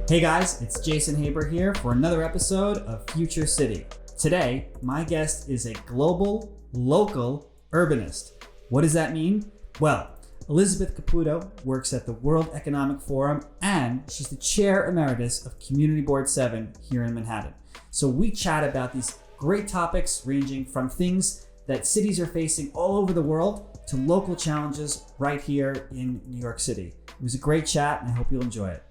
Hey guys, it's Jason Haber here for another episode of FutureCity. Today, my guest is a global, local urbanist. What does that mean? Well, Elizabeth Caputo works at the World Economic Forum and she's the chair emeritus of Community Board 7 here in Manhattan. So we chat about these great topics ranging from things that cities are facing all over the world to local challenges right here in New York City. It was a great chat and I hope you'll enjoy it.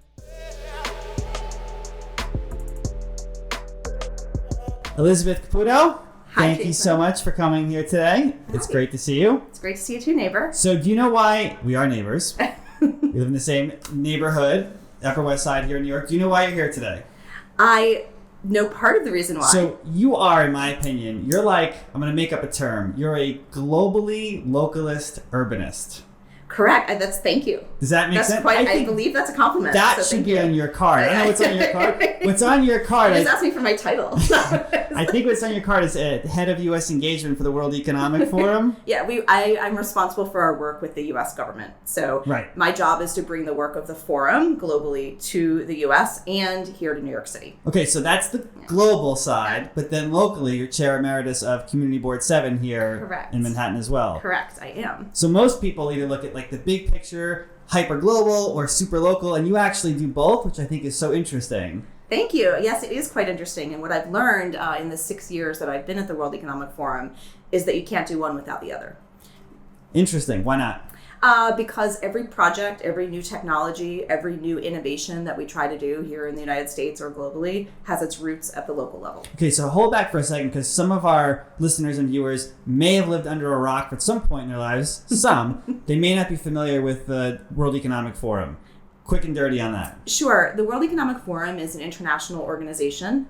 Elizabeth Caputo, thank you so much for coming here today. It's great to see you. It's great to see you too, neighbor. So do you know why we are neighbors? We live in the same neighborhood, Upper West Side here in New York. Do you know why you're here today? I know part of the reason why. So you are, in my opinion, you're like, I'm going to make up a term. You're a globally localist urbanist. Correct. Thank you. Does that make sense? I believe that's a compliment. That should be on your card. I don't know what's on your card. What's on your card? Just ask me for my title. I think what's on your card is head of U.S. engagement for the World Economic Forum. Yeah, I'm responsible for our work with the U.S. government. So My job is to bring the work of the forum globally to the U.S. and here to New York City. Okay, so that's the global side, but then locally, you're chair emeritus of Community Board 7 here in Manhattan as well. Correct, I am. So most people either look at like the big picture, hyper global, or super local, and you actually do both, which I think is so interesting. Thank you. Yes, it is quite interesting. And what I've learned in the 6 years that I've been at the World Economic Forum is that you can't do one without the other. Interesting. Why not? Because every project, every new technology, every new innovation that we try to do here in the United States or globally has its roots at the local level. Okay, so hold back for a second because some of our listeners and viewers may have lived under a rock at some point in their lives. Some. They may not be familiar with the World Economic Forum. Quick and dirty on that. Sure. The World Economic Forum is an international organization.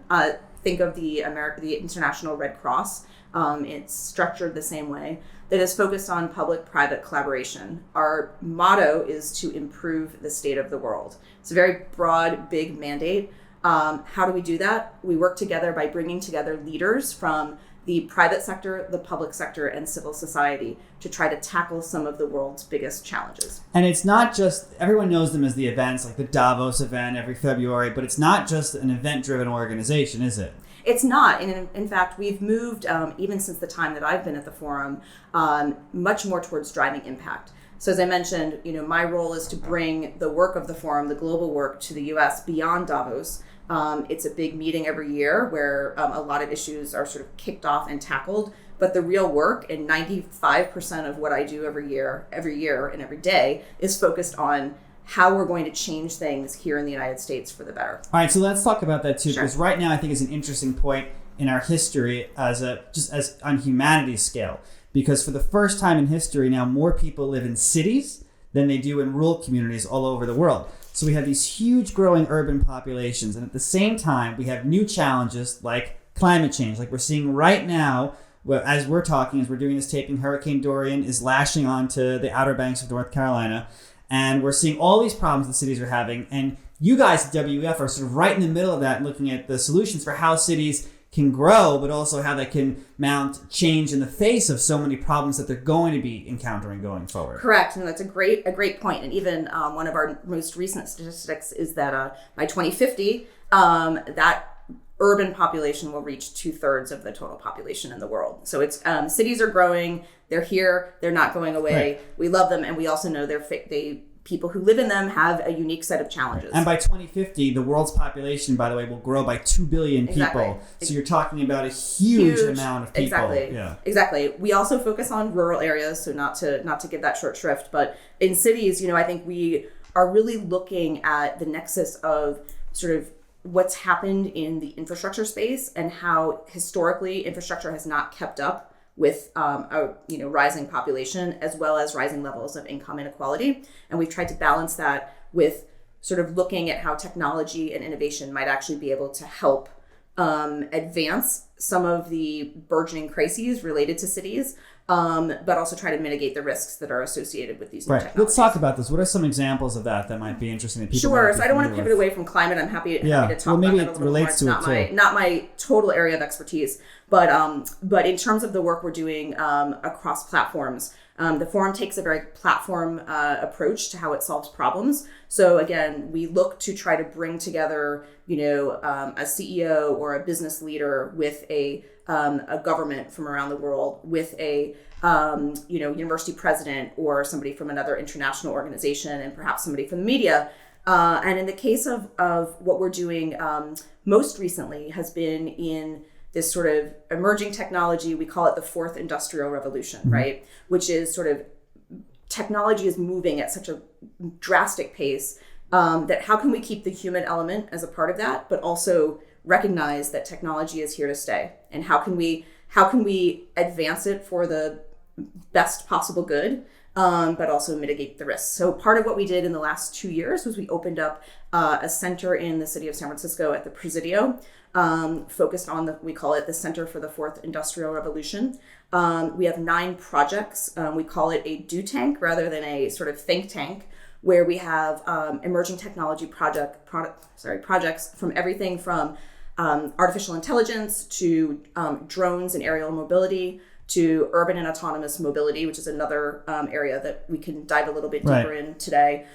Think of the International Red Cross. It's structured the same way. That is focused on public-private collaboration. Our motto is to improve the state of the world. It's a very broad, big mandate. How do we do that? We work together by bringing together leaders from the private sector, the public sector, and civil society to try to tackle some of the world's biggest challenges. And it's not just, everyone knows them as the events, like the Davos event every February, but it's not just an event-driven organization, is it? It's not. And in fact, we've moved, even since the time that I've been at the forum, much more towards driving impact. So as I mentioned, my role is to bring the work of the forum, the global work, to the U.S. beyond Davos. It's a big meeting every year where a lot of issues are sort of kicked off and tackled. But the real work, and 95% of what I do every year and every day, is focused on how we're going to change things here in the United States for the better. All right, so let's talk about that too, because right now I think is an interesting point in our history as on humanity's scale. Because for the first time in history now, more people live in cities than they do in rural communities all over the world. So we have these huge growing urban populations, and at the same time, we have new challenges like climate change, like we're seeing right now. Well, as we're doing this taping, Hurricane Dorian is lashing onto the Outer Banks of North Carolina. And we're seeing all these problems the cities are having. And you guys at WEF are sort of right in the middle of that, looking at the solutions for how cities can grow, but also how they can mount change in the face of so many problems that they're going to be encountering going forward. Correct. And that's a great point. And even one of our most recent statistics is that by 2050, that urban population will reach 2/3 of the total population in the world. So it's cities are growing. They're here. They're not going away. Right. We love them, and we also know people who live in them have a unique set of challenges. And by 2050, the world's population, by the way, will grow by 2 billion people. So you're talking about a huge amount of people. Exactly. Yeah. Exactly. We also focus on rural areas, so not to give that short shrift, but in cities, I think we are really looking at the nexus of sort of what's happened in the infrastructure space and how historically infrastructure has not kept up with a rising population as well as rising levels of income inequality. And we've tried to balance that with sort of looking at how technology and innovation might actually be able to help advance some of the burgeoning crises related to cities, but also try to mitigate the risks that are associated with these new technologies. Let's talk about this. What are some examples of that might be interesting that people Sure. So I don't want to pivot away from climate. I'm happy to talk about that a little more. Relates to it too. Not my total area of expertise, but in terms of the work we're doing across platforms, The forum takes a very platform approach to how it solves problems. So again, we look to try to bring together, a CEO or a business leader with a government from around the world, with a university president or somebody from another international organization, and perhaps somebody from the media. And in the case of what we're doing most recently has been in this sort of emerging technology. We call it the fourth industrial revolution, right? Which is sort of technology is moving at such a drastic pace that how can we keep the human element as a part of that, but also recognize that technology is here to stay, and how can we advance it for the best possible good, but also mitigate the risks. So part of what we did in the last 2 years was we opened up a center in the city of San Francisco at the Presidio, focused on we call it the Center for the Fourth Industrial Revolution. We have 9 projects. We call it a do tank rather than a sort of think tank, where we have emerging technology projects from everything from artificial intelligence to drones and aerial mobility to urban and autonomous mobility, which is another area that we can dive a little bit deeper in today,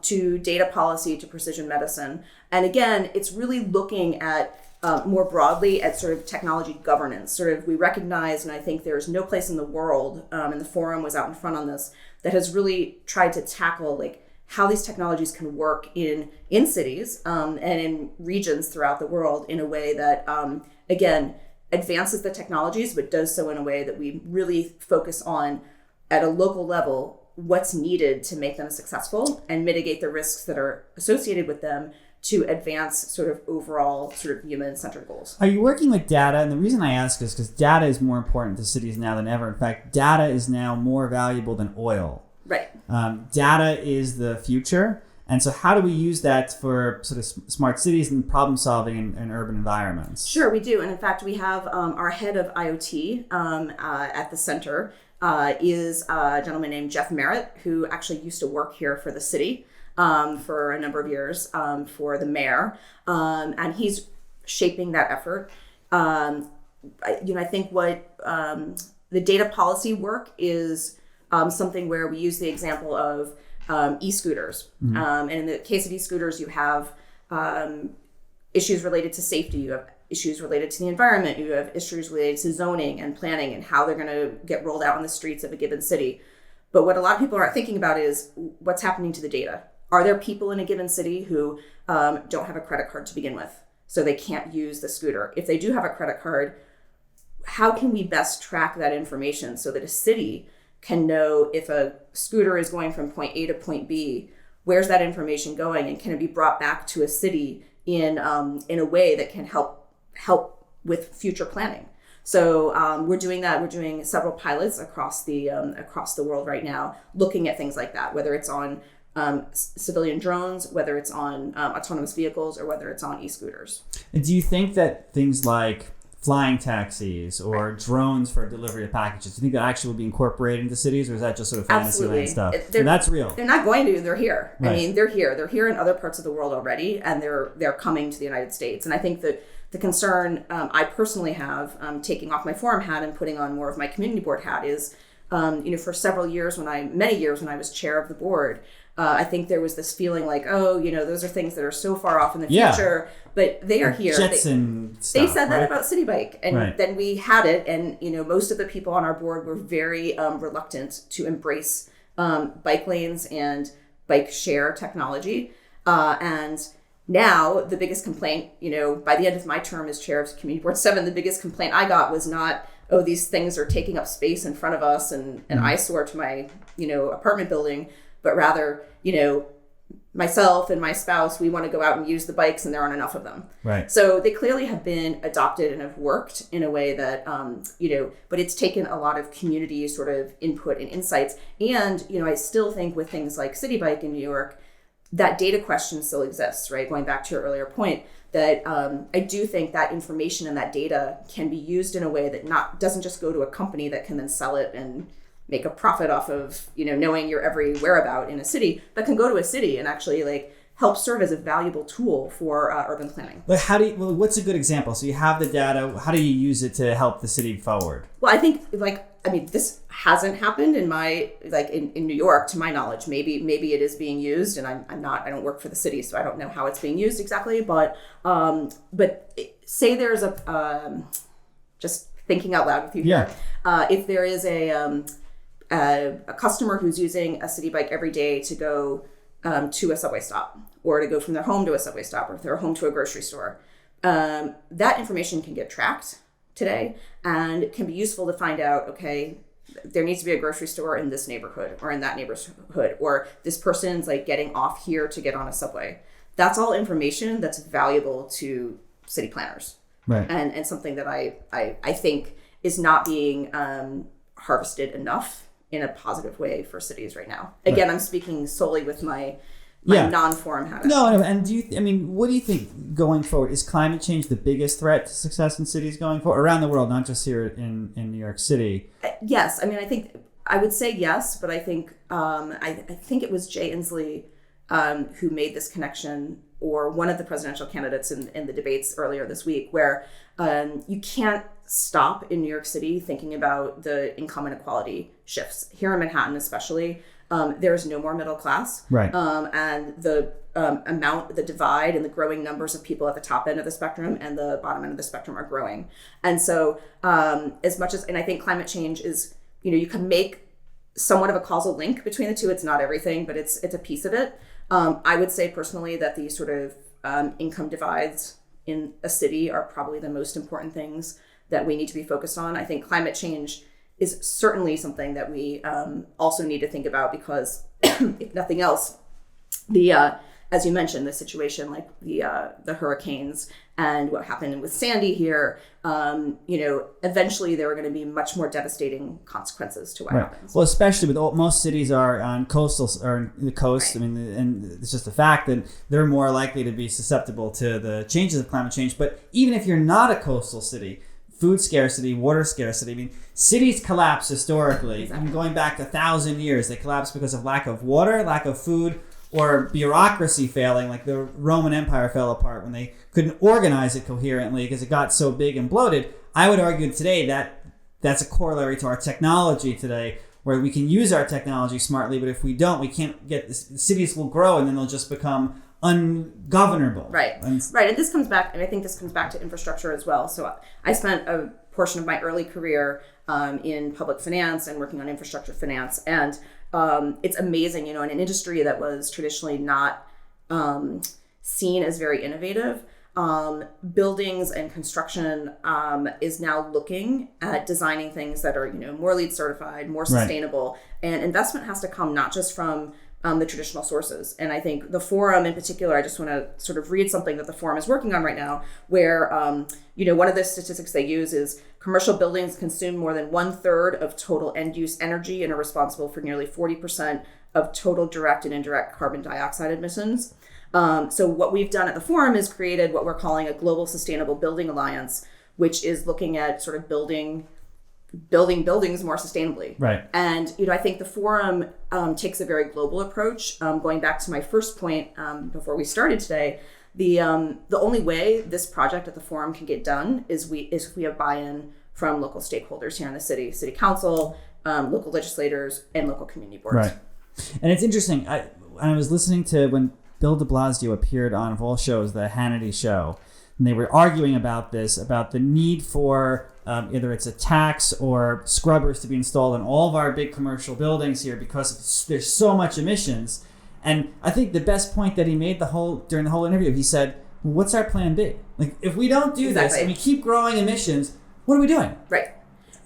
to data policy, to precision medicine. And again, it's really looking at more broadly at sort of technology governance. Sort of we recognize, and I think there's no place in the world, and the forum was out in front on this, that has really tried to tackle like how these technologies can work in cities and in regions throughout the world in a way that, again, advances the technologies, but does so in a way that we really focus on at a local level what's needed to make them successful and mitigate the risks that are associated with them to advance sort of overall sort of human-centered goals. Are you working with data? And the reason I ask is because data is more important to cities now than ever. In fact, data is now more valuable than oil. Right. Data is the future. And so how do we use that for sort of smart cities and problem solving in urban environments? Sure, we do. And in fact, we have our head of IoT at the center is a gentleman named Jeff Merritt, who actually used to work here for the city for a number of years for the mayor. And he's shaping that effort. I think what the data policy work is something where we use the example of e-scooters. And in the case of e-scooters, you have issues related to safety, you have issues related to the environment, you have issues related to zoning and planning and how they're going to get rolled out on the streets of a given city. But what a lot of people aren't thinking about is what's happening to the data. Are there people in a given city who don't have a credit card to begin with, so they can't use the scooter? If they do have a credit card, how can we best track that information so that a city can know if a scooter is going from point A to point B, where's that information going, and can it be brought back to a city in a way that can help with future planning? So we're doing that. We're doing several pilots across the world right now, looking at things like that, whether it's on civilian drones, whether it's on autonomous vehicles, or whether it's on e-scooters. And do you think that things like flying taxis or drones for delivery of packages, do you think that actually will be incorporated into cities, or is that just sort of fantasy land stuff? So that's real. They're not going to. They're here. Right. I mean, they're here. They're here in other parts of the world already, and they're coming to the United States. And I think that the concern I personally have, taking off my forum hat and putting on more of my community board hat, is, for several years many years when I was chair of the board, I think there was this feeling like, those are things that are so far off in the future, but they are here. Jetson stuff, they said that about City Bike, and then we had it, and most of the people on our board were very reluctant to embrace bike lanes and bike share technology. And now the biggest complaint, by the end of my term as chair of Community Board 7, the biggest complaint I got was not, oh, these things are taking up space in front of us and an eyesore to my, apartment building, but rather, myself and my spouse, we want to go out and use the bikes and there aren't enough of them. Right. So they clearly have been adopted and have worked in a way that, but it's taken a lot of community sort of input and insights. And, I still think with things like City Bike in New York, that data question still exists, right? Going back to your earlier point, that I do think that information and that data can be used in a way that doesn't just go to a company that can then sell it and make a profit off of, knowing your every whereabout in a city, but can go to a city and actually help serve as a valuable tool for urban planning. But what's a good example? So you have the data, how do you use it to help the city forward? Well, I think this hasn't happened in in New York, to my knowledge. Maybe it is being used, and I don't work for the city, so I don't know how it's being used exactly. But say there's just thinking out loud with you here. If there is a customer who's using a city bike every day to go to a subway stop, or to go from their home to a subway stop, or if they're home to a grocery store, that information can get tracked today, and it can be useful to find out, okay, there needs to be a grocery store in this neighborhood or in that neighborhood, or this person's like getting off here to get on a subway. That's all information that's valuable to city planners. Right. And something that I think is not being harvested enough in a positive way for cities right now. Again, I'm speaking solely with my non-forum habits. No, and what do you think going forward? Is climate change the biggest threat to success in cities going forward around the world, not just here in New York City? Yes, I think I would say yes, but I think I think it was Jay Inslee who made this connection, or one of the presidential candidates in the debates earlier this week, where you can't stop in New York City thinking about the income inequality shifts. Here in Manhattan especially, there is no more middle class. Right. And the the divide and the growing numbers of people at the top end of the spectrum and the bottom end of the spectrum are growing. And so as much as, and I think climate change is, you can make somewhat of a causal link between the two. It's not everything, but it's a piece of it. I would say personally that the sort of income divides in a city are probably the most important things that we need to be focused on. I think climate change is certainly something that we also need to think about, because if nothing else, as you mentioned, the situation like the hurricanes and what happened with Sandy here, eventually there are going to be much more devastating consequences to what happens. Well, especially with most cities are on the coast. Right. And it's just a fact that they're more likely to be susceptible to the changes of climate change. But even if you're not a coastal city, food scarcity, water scarcity. Cities collapse historically. Exactly. Going back 1,000 years, they collapse because of lack of water, lack of food, or bureaucracy failing. Like the Roman Empire fell apart when they couldn't organize it coherently because it got so big and bloated. I would argue today that that's a corollary to our technology today, where we can use our technology smartly, but if we don't, we can't get the cities will grow and then they'll just become ungovernable. Right. And this comes back, and I think this comes back to infrastructure as well. So I spent a portion of my early career in public finance and working on infrastructure finance. And it's amazing, in an industry that was traditionally not seen as very innovative, buildings and construction is now looking at designing things that are, more LEED certified, more sustainable. Right. And investment has to come not just from the traditional sources. And I think the forum in particular, I just want to sort of read something that the forum is working on right now, where, one of the statistics they use is commercial buildings consume more than 1/3 of total end use energy and are responsible for nearly 40% of total direct and indirect carbon dioxide emissions. So what we've done at the forum is created what we're calling a Global Sustainable Building Alliance, which is looking at sort of building buildings more sustainably. Right. And, I think the forum takes a very global approach. Going back to my first point before we started today, the only way this project at the forum can get done is if we have buy-in from local stakeholders here in the city council, local legislators, and local community boards. Right. And it's interesting. I was listening to when Bill de Blasio appeared on, of all shows, the Hannity show, and they were arguing about the need for either it's a tax or scrubbers to be installed in all of our big commercial buildings here because there's so much emissions. And I think the best point that he made during the whole interview, he said, well, what's our plan B? Like, if we don't do this and we keep growing emissions, what are we doing? Right.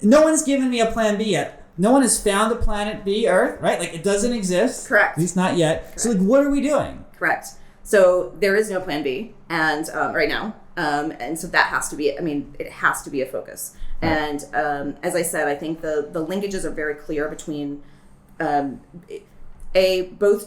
No one's given me a plan B yet. No one has found a planet B, Earth, right? Like, it doesn't exist. Correct. At least not yet. Correct. So, like, what are we doing? Correct. So there is no plan B, and right now, and so that has to be. It has to be a focus. Right. And as I said, I think the linkages are very clear between both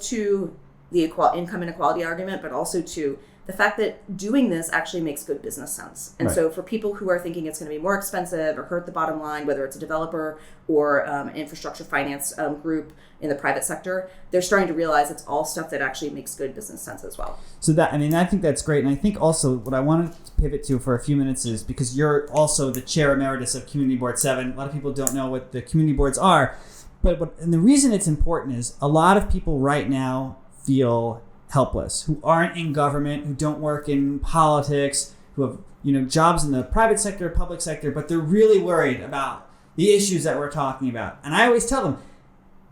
to the income inequality argument, but also to the fact that doing this actually makes good business sense. And so for people who are thinking it's going to be more expensive or hurt the bottom line, whether it's a developer or an infrastructure finance group in the private sector, they're starting to realize it's all stuff that actually makes good business sense as well. So I think that's great. And I think also what I wanted to pivot to for a few minutes is, because you're also the chair emeritus of Community Board 7. A lot of people don't know what the community boards are. And the reason it's important is a lot of people right now feel helpless, who aren't in government, who don't work in politics, who have jobs in the private sector, public sector, but they're really worried about the issues that we're talking about. And I always tell them,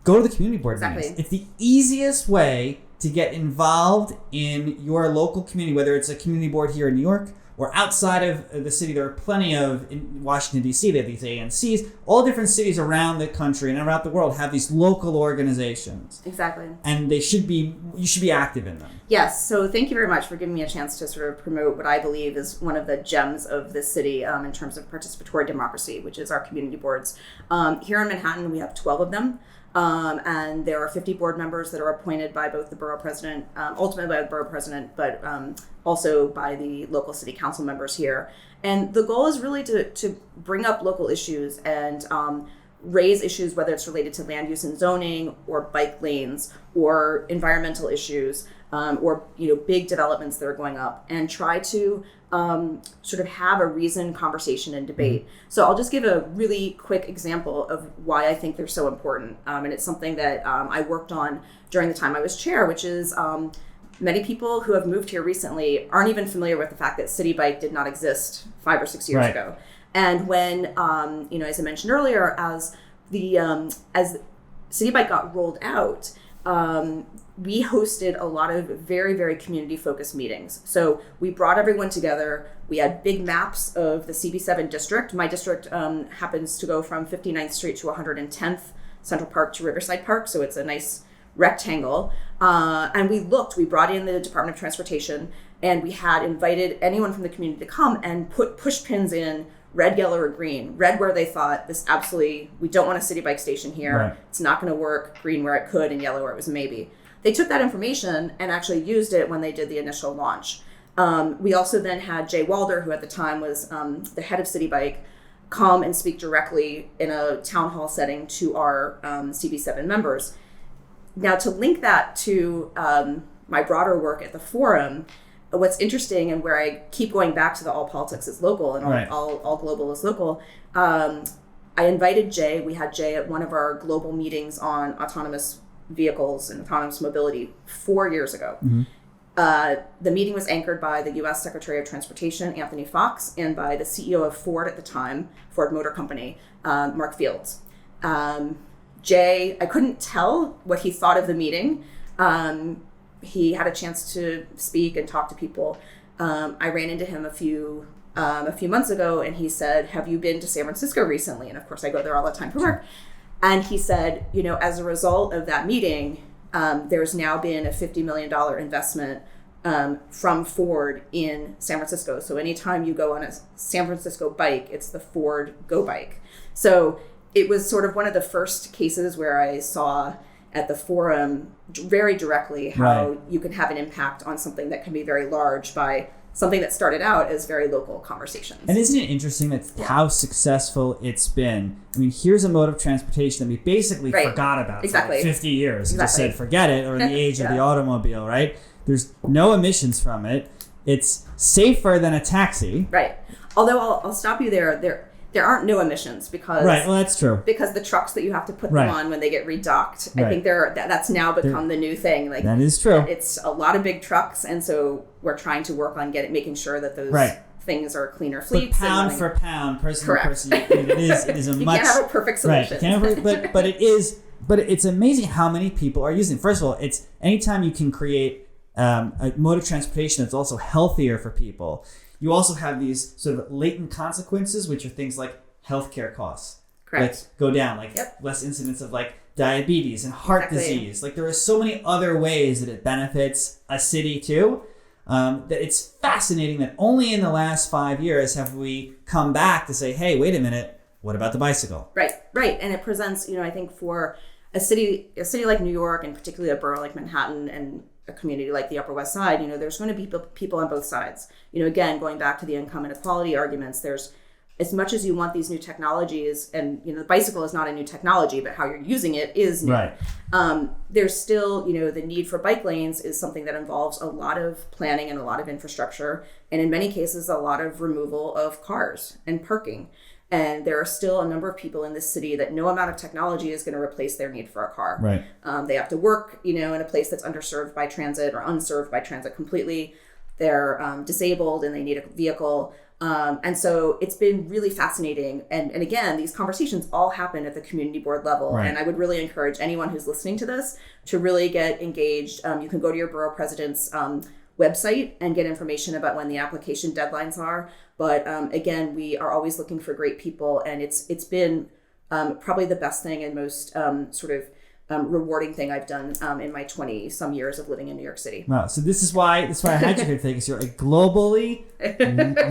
go to the community board meetings. It's the easiest way to get involved in your local community, whether it's a community board here in New York or outside of the city. There are plenty of, in Washington, D.C., they have these ANCs. All different cities around the country and around the world have these local organizations. Exactly. And you should be active in them. Yes. So thank you very much for giving me a chance to sort of promote what I believe is one of the gems of this city in terms of participatory democracy, which is our community boards. Here in Manhattan, we have 12 of them. And there are 50 board members that are appointed by both the borough president, ultimately by the borough president, but also by the local city council members here. And the goal is really to bring up local issues and raise issues, whether it's related to land use and zoning or bike lanes or environmental issues or big developments that are going up, and try to sort of have a reasoned conversation and debate. So I'll just give a really quick example of why I think they're so important. And it's something that I worked on during the time I was chair, which is many people who have moved here recently aren't even familiar with the fact that City Bike did not exist 5 or 6 years ago. And when, as I mentioned earlier, as City Bike got rolled out, we hosted a lot of very, very community-focused meetings. So we brought everyone together. We had big maps of the CB7 district. My district happens to go from 59th Street to 110th, Central Park to Riverside Park. So it's a nice rectangle. And we brought in the Department of Transportation, and we had invited anyone from the community to come and put push pins in red, yellow, or green. Red where they thought we don't want a city bike station here. Right. It's not going to work. Green where it could, and yellow where it was maybe. They took that information and actually used it when they did the initial launch. We also then had Jay Walder, who at the time was the head of City Bike, come and speak directly in a town hall setting to our CB7 members. Now, to link that to my broader work at the forum, what's interesting, and where I keep going back to the all politics is local and all global is local, I invited Jay. We had Jay at one of our global meetings on autonomous vehicles and autonomous mobility 4 years ago. Mm-hmm. The meeting was anchored by the U.S. Secretary of Transportation, Anthony Fox, and by the CEO of Ford at the time, Ford Motor Company, Mark Fields. Jay, I couldn't tell what he thought of the meeting. He had a chance to speak and talk to people. I ran into him a few months ago, and he said, "Have you been to San Francisco recently?" And of course, I go there all the time for work. And he said, as a result of that meeting, there's now been a $50 million investment from Ford in San Francisco. So anytime you go on a San Francisco bike, it's the Ford Go Bike. So it was sort of one of the first cases where I saw at the forum very directly how you can have an impact on something that can be very large by something that started out as very local conversations. And isn't it interesting how successful it's been? I mean, here's a mode of transportation that we basically forgot about for like 50 years. And just said, forget it, or in the age of the automobile, right? There's no emissions from it. It's safer than a taxi. Right. Although I'll stop you there. There aren't no emissions because that's true. Because the trucks that you have to put them on when they get redocked, I think that's now become the new thing. Like that is true. It's a lot of big trucks, and so we're trying to work on making sure that those things are cleaner fleets. But pound for pound, person to person, it is a you much. You can't have a perfect solution. But it is. But it's amazing how many people are using it. First of all, it's anytime you can create a mode of transportation that's also healthier for people. You also have these sort of latent consequences, which are things like healthcare costs. Correct. Go down, less incidence of diabetes and heart disease. There are so many other ways that it benefits a city too. That it's fascinating that only in the last 5 years have we come back to say, hey, wait a minute, what about the bicycle? Right. And it presents, I think for a city like New York, and particularly a borough like Manhattan and a community like the Upper West Side, there's going to be people on both sides. Again, going back to the income inequality arguments, there's, as much as you want these new technologies, and the bicycle is not a new technology, but how you're using it is new. Right. There's still, the need for bike lanes is something that involves a lot of planning and a lot of infrastructure, and in many cases, a lot of removal of cars and parking. And there are still a number of people in this city that no amount of technology is going to replace their need for a car. Right. They have to work, in a place that's underserved by transit or unserved by transit completely. They're disabled and they need a vehicle. And so it's been really fascinating. And again, these conversations all happen at the community board level. Right. And I would really encourage anyone who's listening to this to really get engaged. You can go to your borough president's website and get information about when the application deadlines are. But again, we are always looking for great people. And it's been probably the best thing and most rewarding thing I've done in my 20 some years of living in New York City. Wow. So this is why I had you here today, because you're a globally,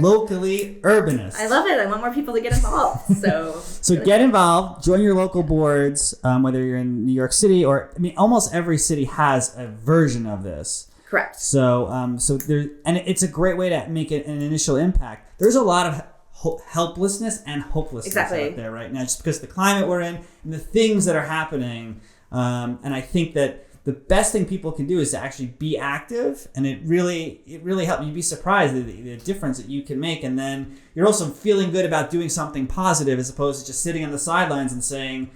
locally urbanist. I love it. I want more people to get involved. So get involved, join your local boards, whether you're in New York City or, almost every city has a version of this. Correct. So there, and it's a great way to make an initial impact. There's a lot of helplessness and hopelessness out there right now, just because of the climate we're in and the things that are happening. And I think that the best thing people can do is to actually be active, and it really helps. You'd be surprised the difference that you can make, and then you're also feeling good about doing something positive as opposed to just sitting on the sidelines and saying,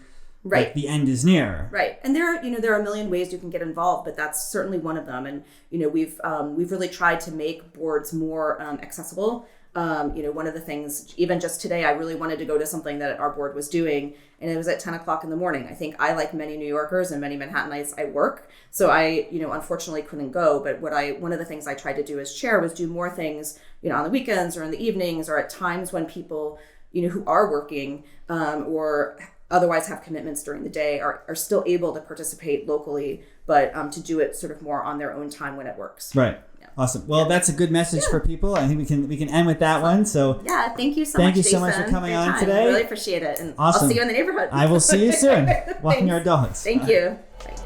right, like, the end is near. Right, and there are a million ways you can get involved, but that's certainly one of them. And we've really tried to make boards more accessible. One of the things, even just today, I really wanted to go to something that our board was doing, and it was at 10 o'clock in the morning. I think I, like many New Yorkers and many Manhattanites, I work. So I, unfortunately couldn't go. But one of the things I tried to do as chair was do more things, on the weekends or in the evenings or at times when people, who are working or otherwise have commitments during the day are still able to participate locally, but to do it sort of more on their own time when it works. Right. Awesome. Well, that's a good message for people. I think we can end with that one. So yeah, thank you so much. Thank you so much for coming on today. I really appreciate it, and awesome. I'll see you in the neighborhood. I will see you soon. Walking our dogs. Thank you. Bye.